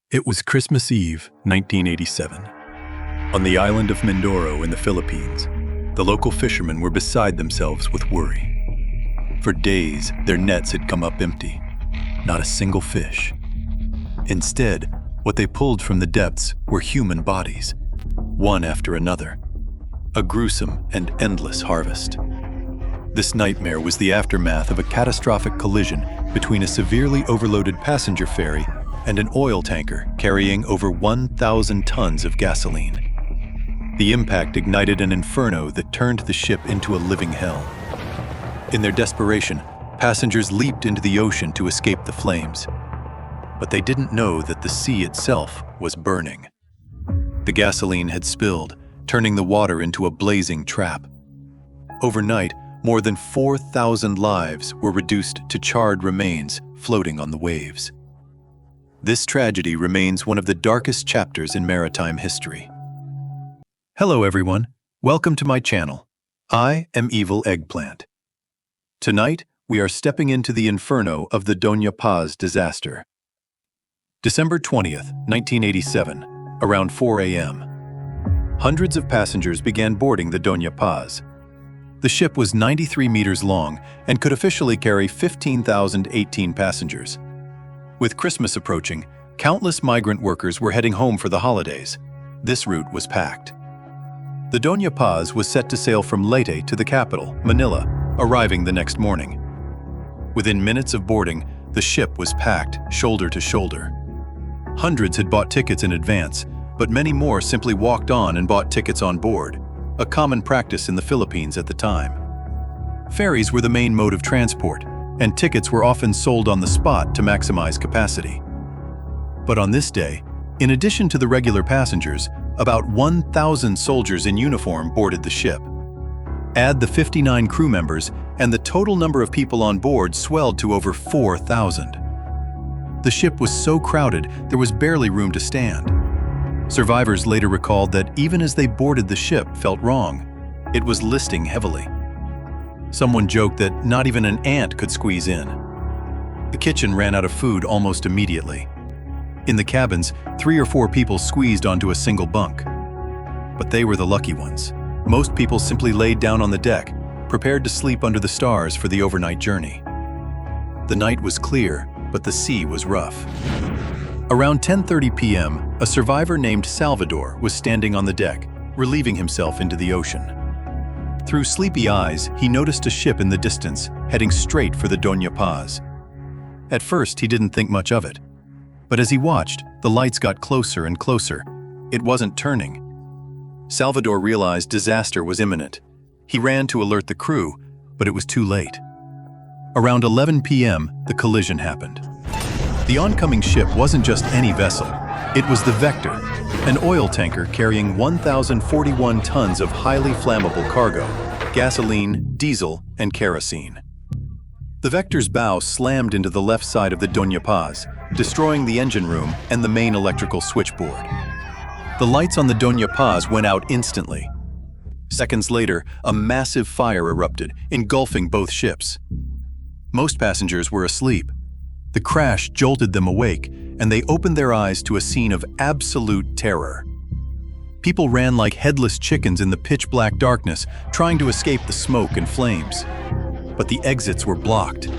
It was Christmas Eve, 1987. On the island of Mindoro in the Philippines, the local fishermen were beside themselves with worry. For days, their nets had come up empty. Not a single fish. Instead, what they pulled from the depths were human bodies, one after another. A gruesome and endless harvest. This nightmare was the aftermath of a catastrophic collision between a severely overloaded passenger ferry and an oil tanker carrying over 1,000 tons of gasoline. The impact ignited an inferno that turned the ship into a living hell. In their desperation, passengers leaped into the ocean to escape the flames. But they didn't know that the sea itself was burning. The gasoline had spilled, turning the water into a blazing trap. Overnight, more than 4,000 lives were reduced to charred remains floating on the waves. This tragedy remains one of the darkest chapters in maritime history. Hello everyone, welcome to my channel. I am Evil Eggplant. Tonight, we are stepping into the inferno of the Doña Paz disaster. December 20th, 1987, around 4 a.m. Hundreds of passengers began boarding the Doña Paz. The ship was 93 meters long and could officially carry 15,018 passengers. With Christmas approaching, countless migrant workers were heading home for the holidays. This route was packed. The Doña Paz was set to sail from Leyte to the capital, Manila, arriving the next morning. Within minutes of boarding, the ship was packed, shoulder to shoulder. Hundreds had bought tickets in advance, but many more simply walked on and bought tickets on board, a common practice in the Philippines at the time. Ferries were the main mode of transport, and tickets were often sold on the spot to maximize capacity. But on this day, in addition to the regular passengers, about 1,000 soldiers in uniform boarded the ship. Add the 59 crew members, and the total number of people on board swelled to over 4,000. The ship was so crowded, there was barely room to stand. Survivors later recalled that even as they boarded the ship felt wrong. It was listing heavily. Someone joked that not even an ant could squeeze in. The kitchen ran out of food almost immediately. In the cabins, 3 or 4 people squeezed onto a single bunk. But they were the lucky ones. Most people simply laid down on the deck, prepared to sleep under the stars for the overnight journey. The night was clear, but the sea was rough. Around 10:30 p.m., a survivor named Salvador was standing on the deck, relieving himself into the ocean. Through sleepy eyes, he noticed a ship in the distance, heading straight for the Doña Paz. At first, he didn't think much of it. But as he watched, the lights got closer and closer. It wasn't turning. Salvador realized disaster was imminent. He ran to alert the crew, but it was too late. Around 11 p.m., the collision happened. The oncoming ship wasn't just any vessel. It was the Vector, an oil tanker carrying 1,041 tons of highly flammable cargo, gasoline, diesel, and kerosene. The Vector's bow slammed into the left side of the Doña Paz, destroying the engine room and the main electrical switchboard. The lights on the Doña Paz went out instantly. Seconds later, a massive fire erupted, engulfing both ships. Most passengers were asleep. The crash jolted them awake, and they opened their eyes to a scene of absolute terror. People ran like headless chickens in the pitch-black darkness, trying to escape the smoke and flames. But the exits were blocked.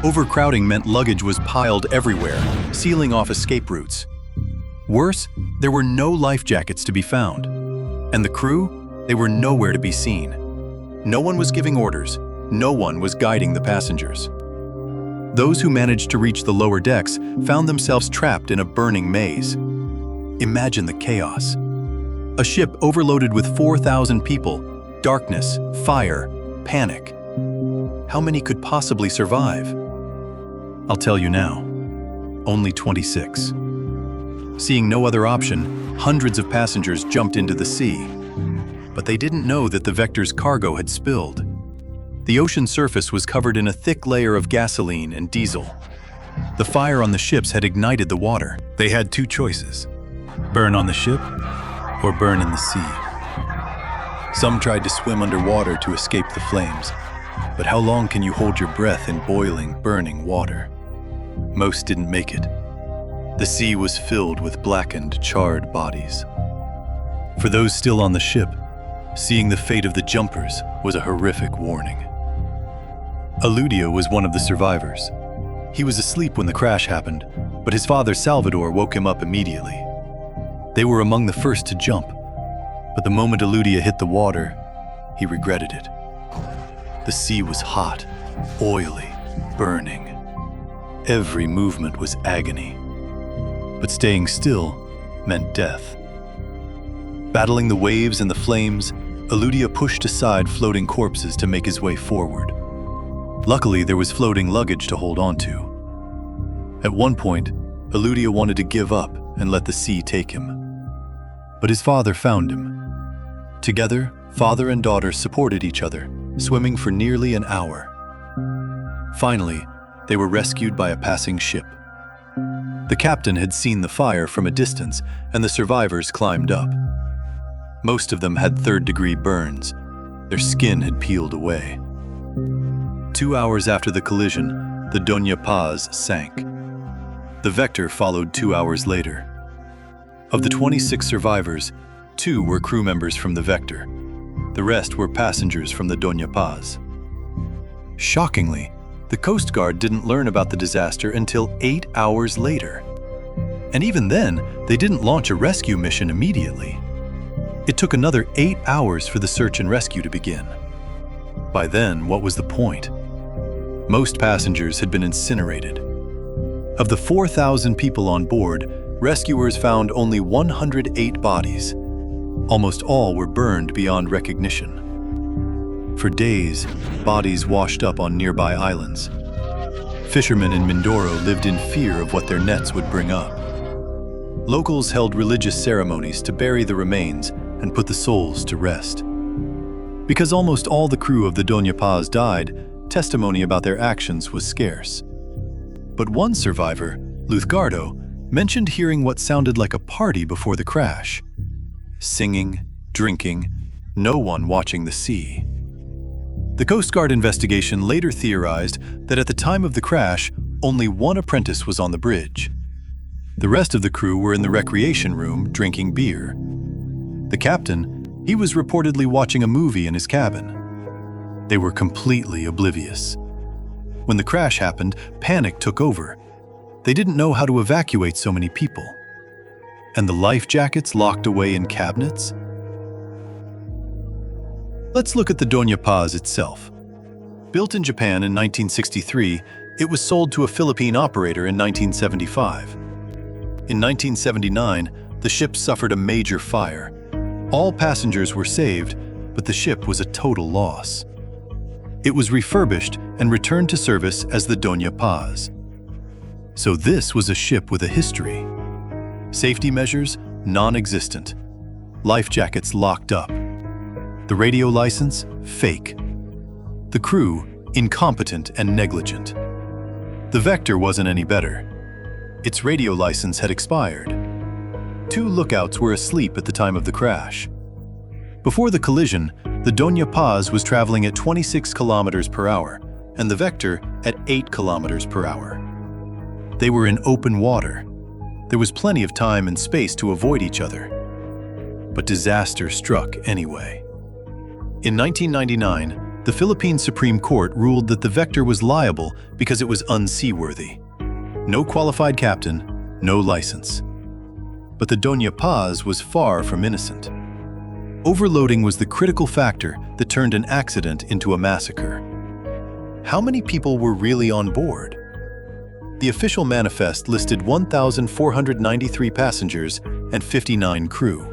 Overcrowding meant luggage was piled everywhere, sealing off escape routes. Worse, there were no life jackets to be found. And the crew? They were nowhere to be seen. No one was giving orders. No one was guiding the passengers. Those who managed to reach the lower decks found themselves trapped in a burning maze. Imagine the chaos. A ship overloaded with 4,000 people, darkness, fire, panic. How many could possibly survive? I'll tell you now. Only 26. Seeing no other option, hundreds of passengers jumped into the sea. But they didn't know that the Vector's cargo had spilled. The ocean surface was covered in a thick layer of gasoline and diesel. The fire on the ships had ignited the water. They had 2 choices: burn on the ship or burn in the sea. Some tried to swim underwater to escape the flames, but how long can you hold your breath in boiling, burning water? Most didn't make it. The sea was filled with blackened, charred bodies. For those still on the ship, seeing the fate of the jumpers was a horrific warning. Eludio was one of the survivors. He was asleep when the crash happened, but his father Salvador woke him up immediately. They were among the first to jump, but the moment Eludia hit the water, he regretted it. The sea was hot, oily, burning. Every movement was agony. But staying still meant death. Battling the waves and the flames, Eludia pushed aside floating corpses to make his way forward. Luckily, there was floating luggage to hold on to. At one point, Eludia wanted to give up and let the sea take him. But his father found him. Together, father and daughter supported each other, swimming for nearly an hour. Finally, they were rescued by a passing ship. The captain had seen the fire from a distance, and the survivors climbed up. Most of them had third-degree burns. Their skin had peeled away. 2 hours after the collision, the Doña Paz sank. The Vector followed 2 hours later. Of the 26 survivors, 2 were crew members from the Vector. The rest were passengers from the Doña Paz. Shockingly, the Coast Guard didn't learn about the disaster until 8 hours later. And even then, they didn't launch a rescue mission immediately. It took another 8 hours for the search and rescue to begin. By then, what was the point? Most passengers had been incinerated. Of the 4,000 people on board, rescuers found only 108 bodies. Almost all were burned beyond recognition. For days, bodies washed up on nearby islands. Fishermen in Mindoro lived in fear of what their nets would bring up. Locals held religious ceremonies to bury the remains and put the souls to rest. Because almost all the crew of the Doña Paz died, testimony about their actions was scarce. But one survivor, Luzgardo, mentioned hearing what sounded like a party before the crash. Singing, drinking, no one watching the sea. The Coast Guard investigation later theorized that at the time of the crash, only one apprentice was on the bridge. The rest of the crew were in the recreation room drinking beer. The captain, he was reportedly watching a movie in his cabin. They were completely oblivious. When the crash happened, panic took over. They didn't know how to evacuate so many people. And the life jackets locked away in cabinets? Let's look at the Doña Paz itself. Built in Japan in 1963, it was sold to a Philippine operator in 1975. In 1979, the ship suffered a major fire. All passengers were saved, but the ship was a total loss. It was refurbished and returned to service as the Doña Paz. So this was a ship with a history. Safety measures, non-existent. Life jackets locked up. The radio license, fake. The crew, incompetent and negligent. The Vector wasn't any better. Its radio license had expired. 2 lookouts were asleep at the time of the crash. Before the collision, the Doña Paz was traveling at 26 kilometers per hour and the Vector at 8 kilometers per hour. They were in open water. There was plenty of time and space to avoid each other. But disaster struck anyway. In 1999, the Philippine Supreme Court ruled that the Vector was liable because it was unseaworthy. No qualified captain, no license. But the Doña Paz was far from innocent. Overloading was the critical factor that turned an accident into a massacre. How many people were really on board? The official manifest listed 1,493 passengers and 59 crew.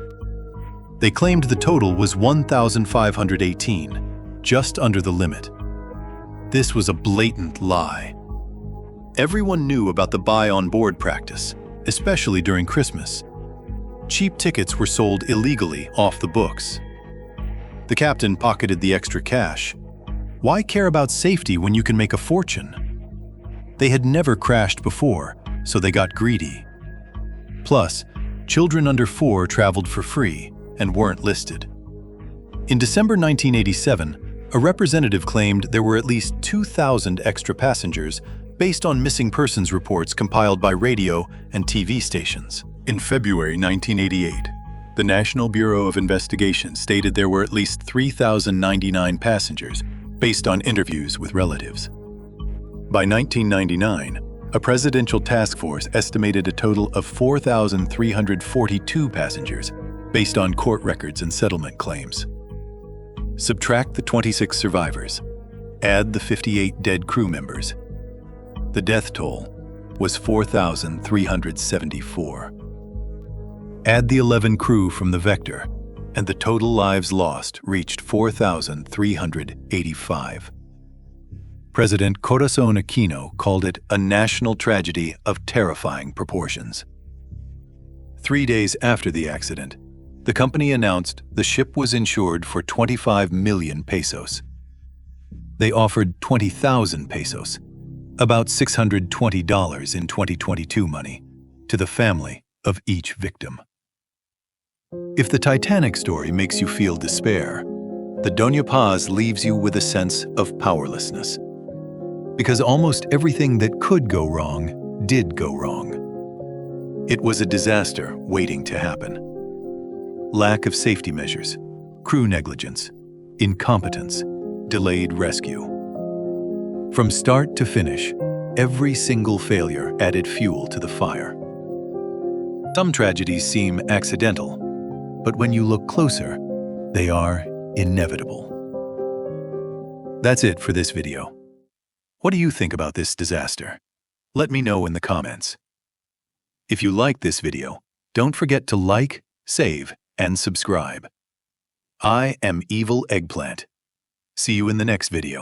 They claimed the total was 1,518, just under the limit. This was a blatant lie. Everyone knew about the buy on board practice, especially during Christmas. Cheap tickets were sold illegally off the books. The captain pocketed the extra cash. Why care about safety when you can make a fortune? They had never crashed before, so they got greedy. Plus, children under 4 traveled for free and weren't listed. In December 1987, a representative claimed there were at least 2,000 extra passengers based on missing persons reports compiled by radio and TV stations. In February 1988, the National Bureau of Investigation stated there were at least 3,099 passengers based on interviews with relatives. By 1999, a presidential task force estimated a total of 4,342 passengers based on court records and settlement claims. Subtract the 26 survivors, add the 58 dead crew members. The death toll was 4,374. Add the 11 crew from the Vector, and the total lives lost reached 4,385. President Corazon Aquino called it a national tragedy of terrifying proportions. 3 days after the accident, the company announced the ship was insured for 25 million pesos. They offered 20,000 pesos, about $620 in 2022 money, to the family of each victim. If the Titanic story makes you feel despair, the Doña Paz leaves you with a sense of powerlessness. Because almost everything that could go wrong did go wrong. It was a disaster waiting to happen. Lack of safety measures, crew negligence, incompetence, delayed rescue. From start to finish, every single failure added fuel to the fire. Some tragedies seem accidental, but when you look closer, they are inevitable. That's it for this video. What do you think about this disaster? Let me know in the comments. If you liked this video, don't forget to like, save, and subscribe. I am Evil Eggplant. See you in the next video.